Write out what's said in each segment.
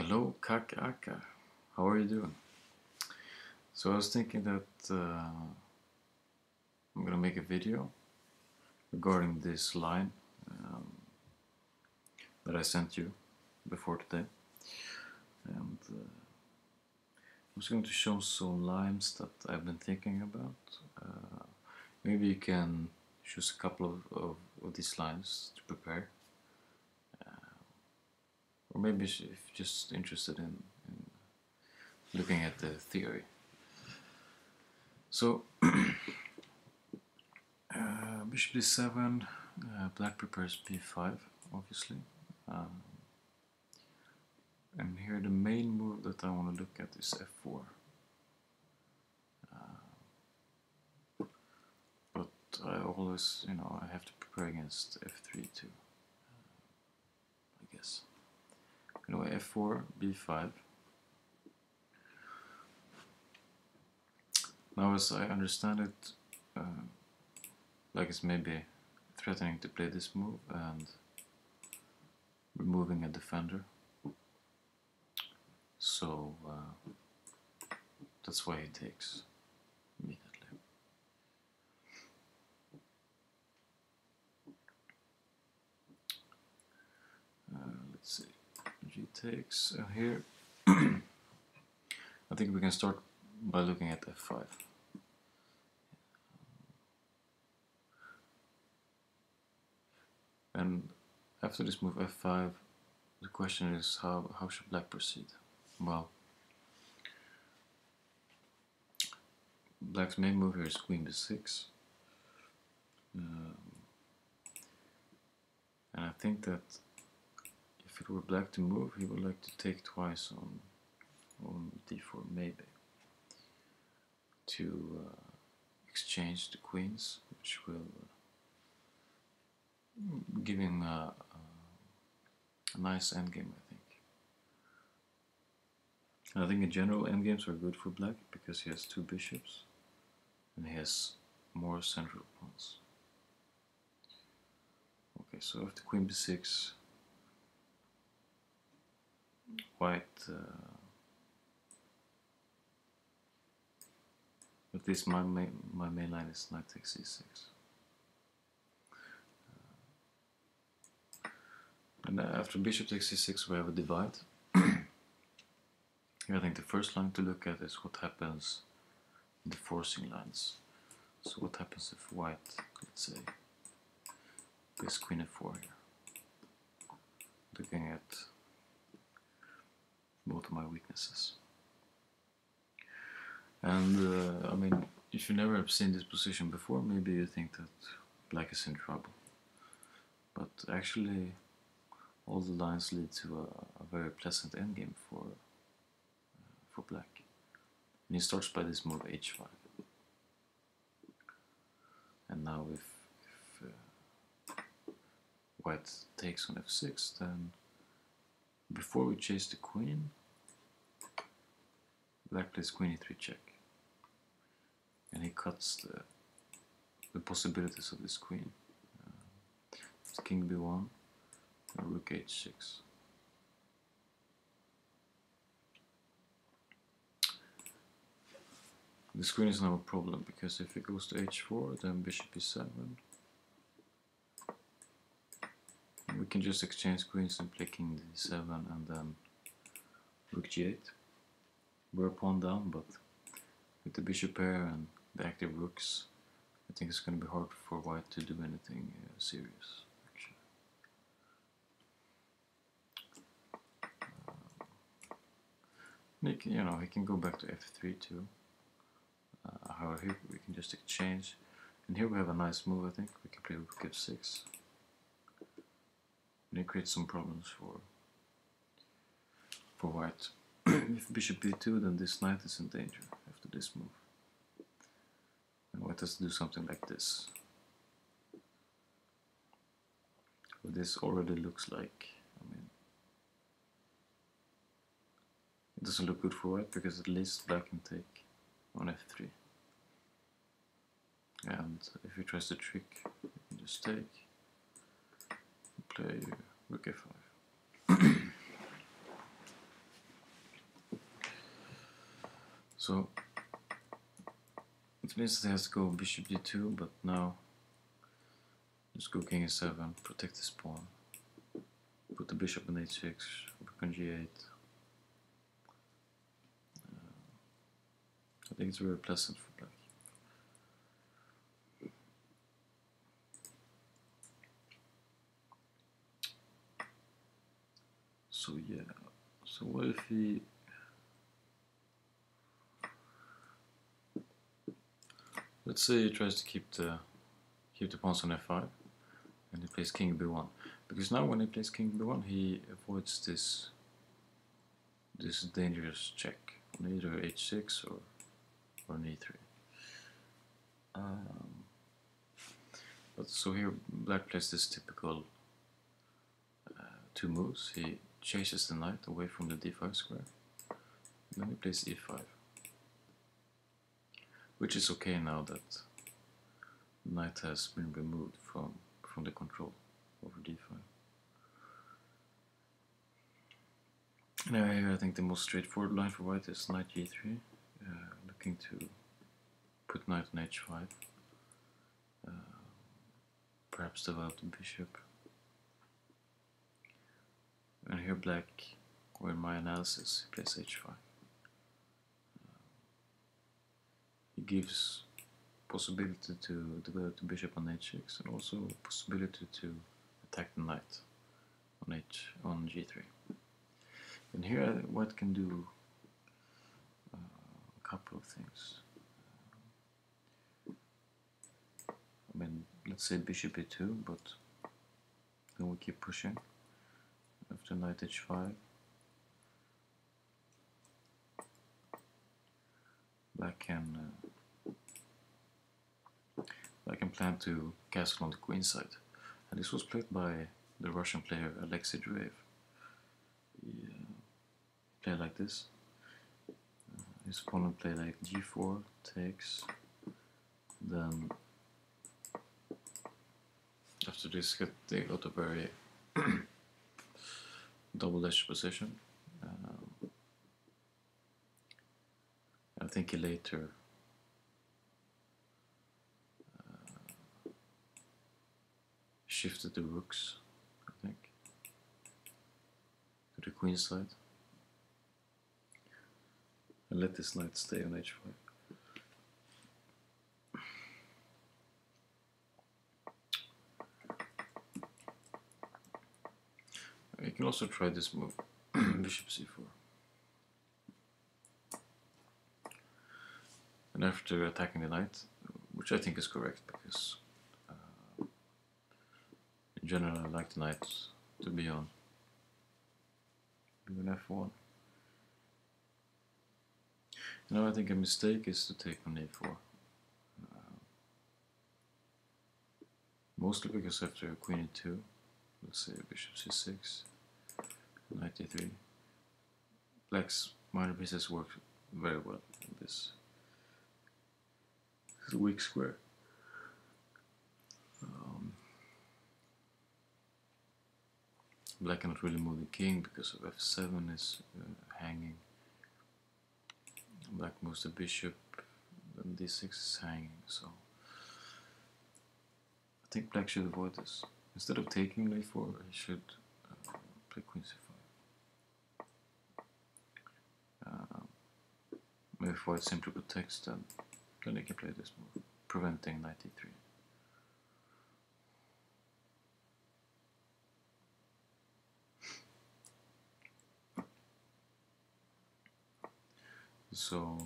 Hello, Akar. How are you doing? So I was thinking that I'm gonna make a video regarding this line that I sent you before today, and I'm just going to show some lines that I've been thinking about. Maybe you can choose a couple of these lines to prepare, or maybe if you're just interested in looking at the theory. So bishop d7, black prepares b5, obviously. And here the main move that I want to look at is f4. But I always, I have to prepare against f3 too, I guess. Anyway, f4, b5. Now, as I understand it, black is maybe threatening to play this move and removing a defender. So that's why he takes immediately. Let's see, g takes here. I think we can start by looking at f5. And after this move f5, the question is how should black proceed? Well, black's main move here is queen b6. And I think that if it were black to move, he would like to take twice on d4, maybe, to exchange the queens, which will give him a nice endgame, I think. And I think in general endgames are good for black because he has two bishops and he has more central pawns. Okay, so after queen b6, white at least my main line is knight takes c6. And after bishop takes c6 we have a divide. Here I think the first line to look at is what happens in the forcing lines. So what happens if white, let's say, plays queen f4 here. Looking at both of my weaknesses. And I mean, if you never have seen this position before, maybe you think that black is in trouble. But actually, all the lines lead to a very pleasant endgame for black. And he starts by this move h5. And now if white takes on f6, then before we chase the queen, black plays queen e3 check. And he cuts the possibilities of this queen. King b1, or rook h6. This queen is now a problem because if it goes to h4, then bishop e7. We can just exchange queens and play king d7 and then rook g8. We're a pawn down, but with the bishop pair and the active rooks, I think it's going to be hard for white to do anything serious. He can go back to f3 too. However, here we can just exchange, and here we have a nice move. I think we can play rook f6, and it creates some problems for white. If bishop b2, then this knight is in danger after this move, and white has to do something like this. But this already looks like, it doesn't look good for white because at least black can take on f3. And if he tries to trick, you can just take, play rook f5. So it means that he has to go bishop d2, but now just go king e7, protect his pawn, put the bishop on h6, rook on g8. I think it's very pleasant for black. So yeah, so what if he... Let's say he tries to keep the pawns on f5, and he plays king b1. Because now when he plays king b1, he avoids this dangerous check on either h6 or on e3. But so here black plays this typical two moves. He chases the knight away from the d5 square, and then he plays e5, which is okay now that the knight has been removed from the control over d5. Now here I think the most straightforward line for white is knight g3, looking to put knight on h5, perhaps develop the bishop. And here black, or in my analysis, he plays h5. He gives possibility to develop the bishop on h6, and also possibility to attack the knight on g3. And here white can do a couple of things. I mean, let's say bishop e2, but then we keep pushing. After knight h5, black can plan to castle on the queen side, and this was played by the Russian player Alexei Dreyev. He played like this. His opponent played like g4, takes, then after this they got a very double-edged position. I think he later shifted the rooks, I think, to the queen side, and let this knight stay on h5. You can also try this move, bishop c4. And after attacking the knight, which I think is correct, because in general I like the knight to be on f1. Now I think a mistake is to take on e4. Mostly because after queen e2, let's say bishop c6, knight e3, black's minor pieces work very well in this. This is a weak square. Black cannot really move the king because of f7 is hanging. Black moves the bishop, then d6 is hanging, so I think black should avoid this. Instead of taking e4, he should play queen c5. If white simply protects, then he can play this move, preventing knight e3. So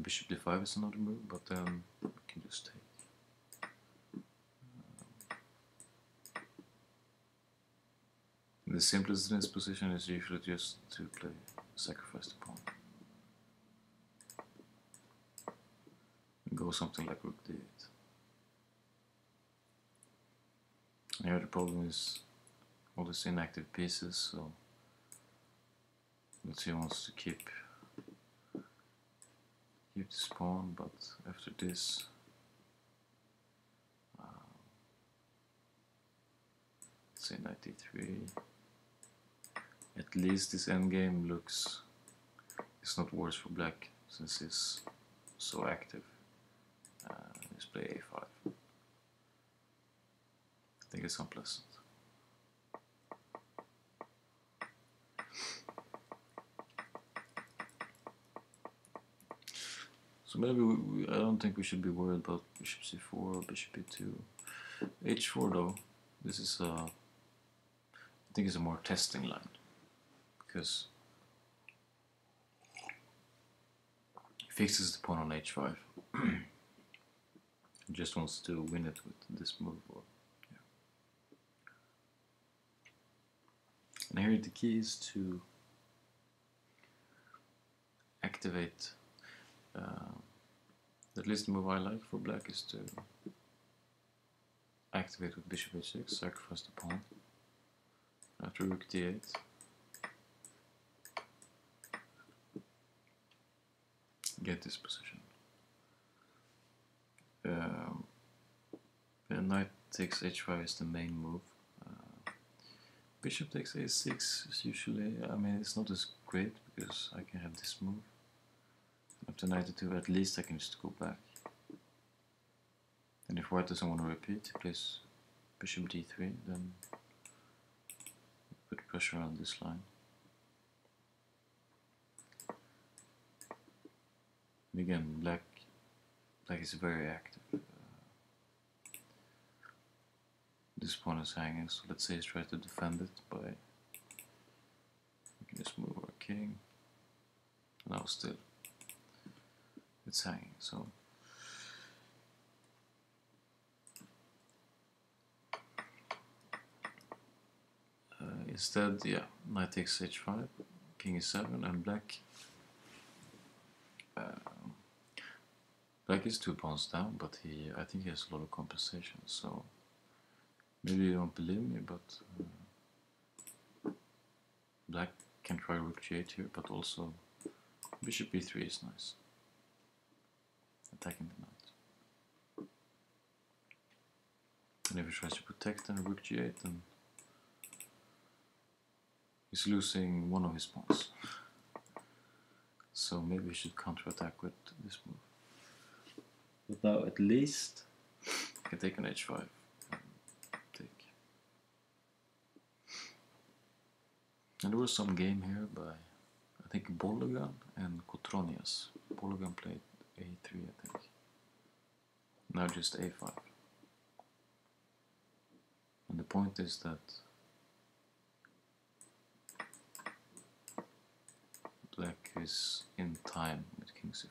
bishop d5 is another move, but then we can just take. The simplest in this position is usually just to play sacrifice the pawn. And go something like rook d8. Here the problem is all these inactive pieces, so let's see, he wants to keep this pawn, but after this let's say knight e3. At least this endgame it's not worse for black since he's so active. Let's play a5. I think it's unpleasant. So maybe I don't think we should be worried about bishop c4 or bishop e2. h4 though, this is I think it's a more testing line, because he fixes the pawn on h5. He just wants to win it with this move. Or, yeah. And here the key is to activate. At least the move I like for black is to activate with bishop h6, sacrifice the pawn. After rook d8, get this position. Knight takes h5 is the main move. Bishop takes a6 is usually, I mean, it's not as great because I can have this move. After knight e2, at least I can just go back. And if white doesn't want to repeat, he plays bishop d3, then put pressure on this line. And again, black is very active. This pawn is hanging, so let's say he's trying to defend it by, we can just move our king. Now still it's hanging, so instead, yeah, knight takes h5, king e7, and black is 2 pawns down, but I think he has a lot of compensation, so maybe you don't believe me, but black can try rook g8 here, but also bishop e3 is nice, attacking the knight. And if he tries to protect and rook g8, then he's losing one of his pawns. So maybe we should counterattack with this move. But now at least I can take an h5 and take. And there was some game here by, I think, Bologan and Kotronias. Bologan played a3, I think. Now just a5. And the point is that black is in time with king c5.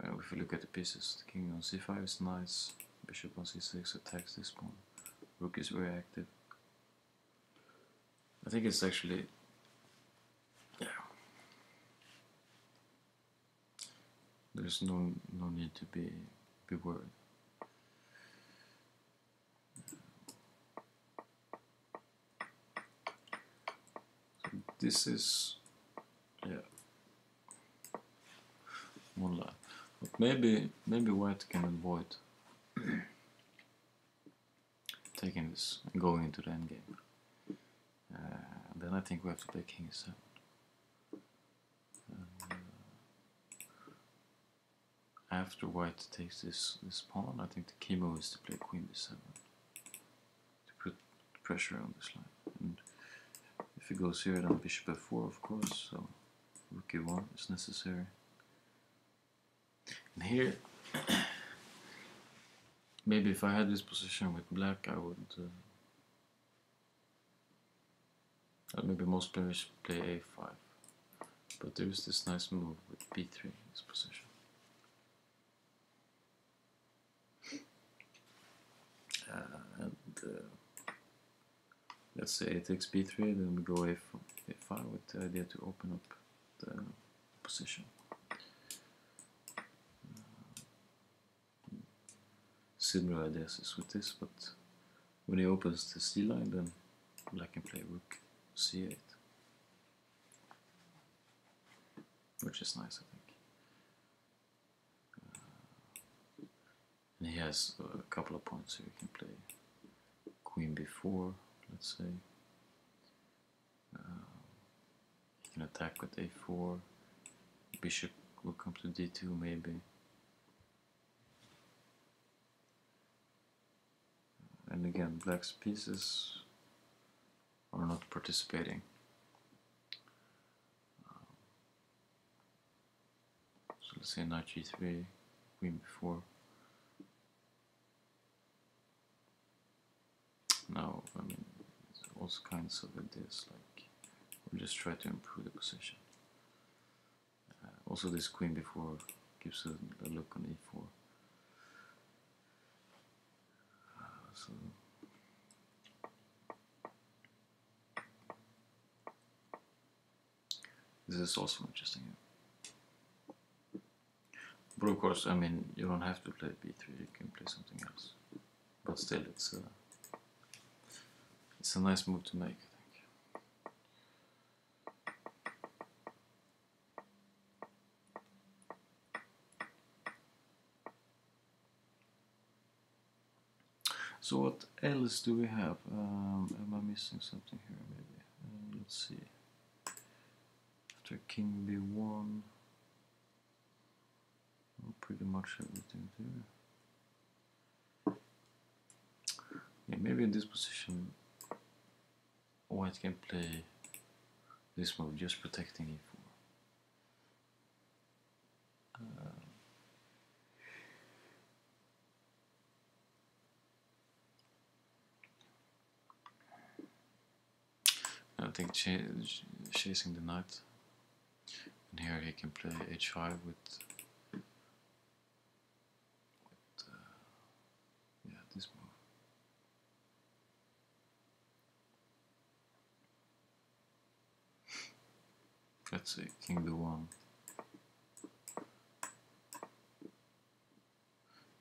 Well, if you look at the pieces, the king on c5 is nice, bishop on c6 attacks this pawn, rook is very active. I think it's actually, yeah, there's no need to be worried. This is, yeah, one line. But maybe white can avoid taking this and going into the endgame. Then I think we have to play king e7. After white takes this pawn, I think the key move is to play queen b7 to put pressure on this line. And if it goes here, then bishop f4, of course, so rook e1 is necessary. And here, maybe if I had this position with black, I would, maybe most players play a5, but there is this nice move with b3 in this position. Let's say it takes b3, then we go a5 with the idea to open up the position. Similar ideas as with this, but when he opens the c line, then black can play rook c8, which is nice, I think. And he has a couple of points here. He can play queen b4, let's say. He can attack with a4. Bishop will come to d2 maybe. And again, black's pieces are not participating. So let's say knight g3, queen b4. Now, I mean, there's also kinds of ideas, like we'll just try to improve the position. Also, this queen b4 gives a look on e4. So this is also interesting. But of course, I mean, you don't have to play b3. You can play something else. But still, it's a nice move to make, I think. So what else do we have? Am I missing something here? Maybe. Let's see. After king b1, pretty much everything there. Yeah, maybe in this position, white can play this move, just protecting e4. I think chasing the knight, and here he can play h5 with yeah, this move. Let's say king b1,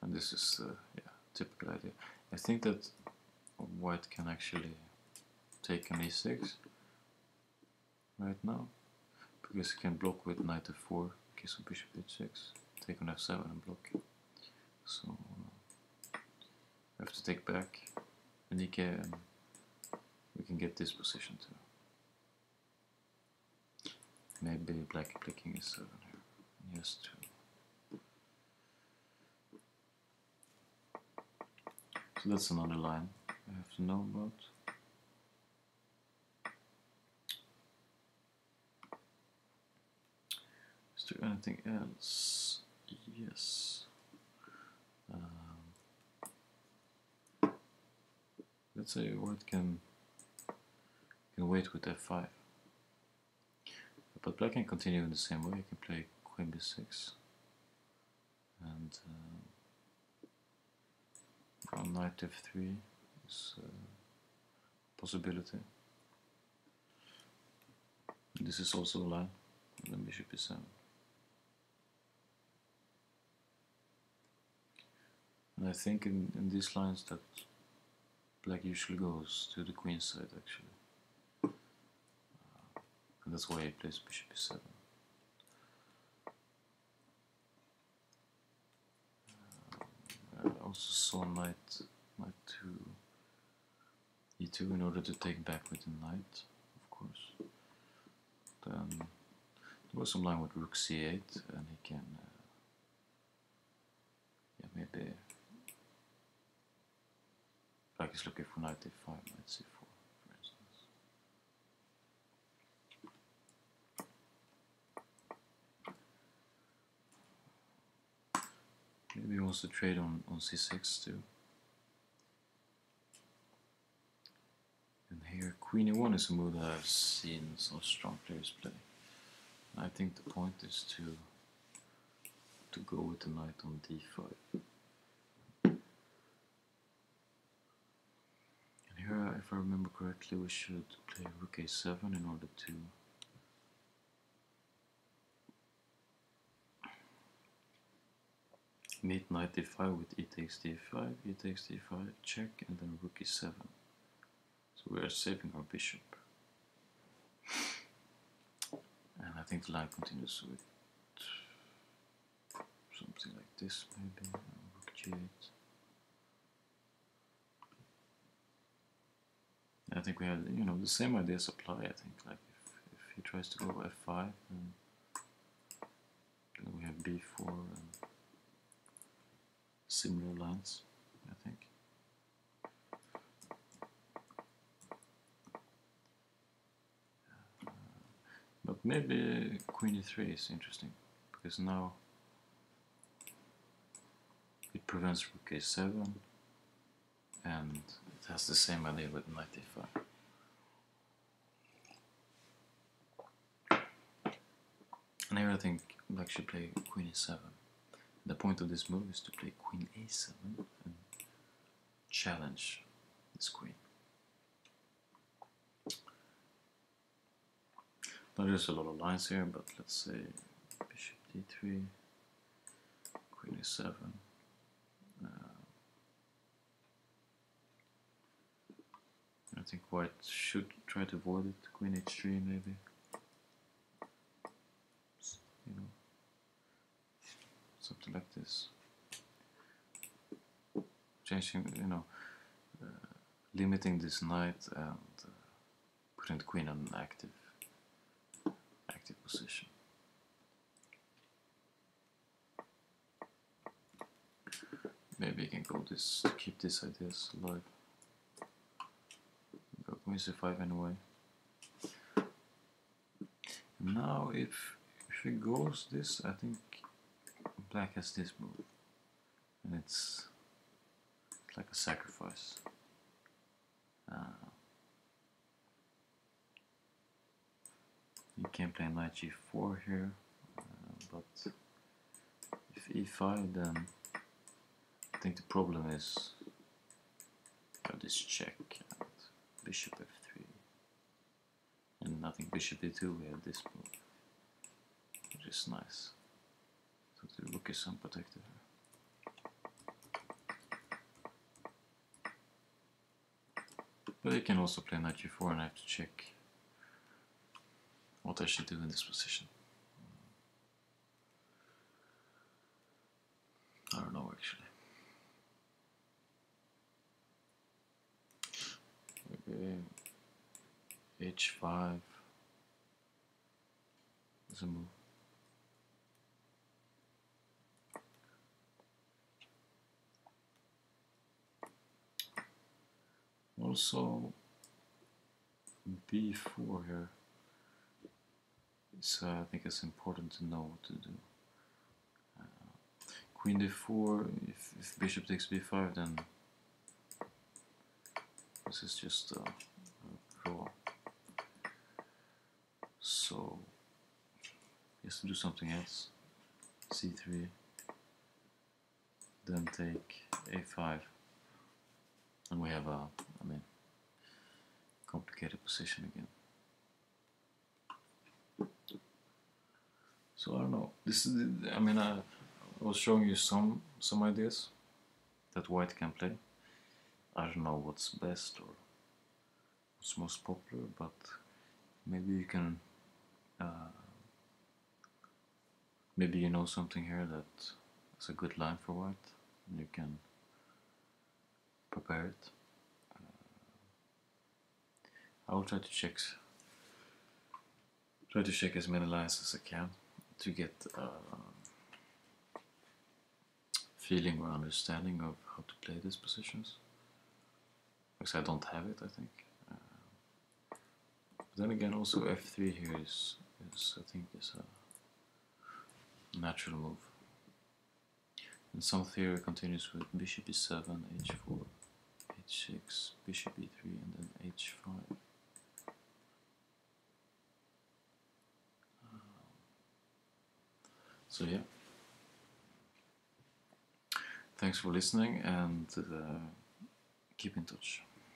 and this is yeah, typical idea. I think that white can actually take an e6 right now, because he can block with knight f4 in case of bishop h6, take on f7 and block. So I have to take back, and we can get this position too. Maybe black can play king e7 here. Yes, too. So that's another line I have to know about. Is there anything else? Yes. Let's say white can wait with f5. But black can continue in the same way. He can play queen b6 and knight f3 is a possibility. This is also a line, and then bishop e7. And I think in these lines that black usually goes to the queen side, actually. And that's why he plays bishop e7. I also saw knight to e2 in order to take back with the knight, of course. Then there was some line with rook c8, and he can yeah, maybe black is looking for knight a5, knight c4, for instance. Maybe he wants to trade on c6 too. And here queen e1 is a move that I've seen some strong players play. I think the point is to go with the knight on d5. And here, if I remember correctly, we should play rook a7 in order to meet knight d5 with e takes d5, e takes d5, check, and then rook e7. So we are saving our bishop. And I think the line continues with something like this, maybe rook g8. I think we had, you know, the same ideas apply. I think, like if you try tries to go f5, and then we have b4 and similar lines, I think. But maybe queen e3 is interesting, because now it prevents rook a7, and it has the same idea with knight a5. And here I think black should play queen e7. The point of this move is to play queen a7 and challenge this queen. Now there's a lot of lines here, but let's say bishop d3, queen a7. I think white should try to avoid it. Queen h3 maybe. You know, something like this. Changing, you know, limiting this knight and putting the queen on an active position. Maybe you can go this to keep these ideas alive. Go queen c5 anyway. Now if it goes this, I think black has this move, and it's like a sacrifice. You can play knight g4 here, but if e5, then I think the problem is this check and bishop f3, and I think bishop e2 we have this move, which is nice. So the rook is unprotected here. But you can also play knight g4, and I have to check what I should do in this position. I don't know actually. Maybe h5 is a move. Also b4 here. So I think it's important to know what to do. Queen d4, if bishop takes b5, then this is just a draw. So he has to do something else. c3, then take a5, and we have a, complicated position again. So I don't know. This is, I was showing you some ideas that white can play. I don't know what's best or what's most popular, but maybe you can. Maybe you know something here that is a good line for white, and you can prepare it. I will try to check as many lines as I can to get feeling or understanding of how to play these positions, because I don't have it, I think. But then again, also f3 here is I think is a natural move. And some theory continues with bishop e7, h4, h6, bishop e3, and then h5. So yeah, thanks for listening, and keep in touch.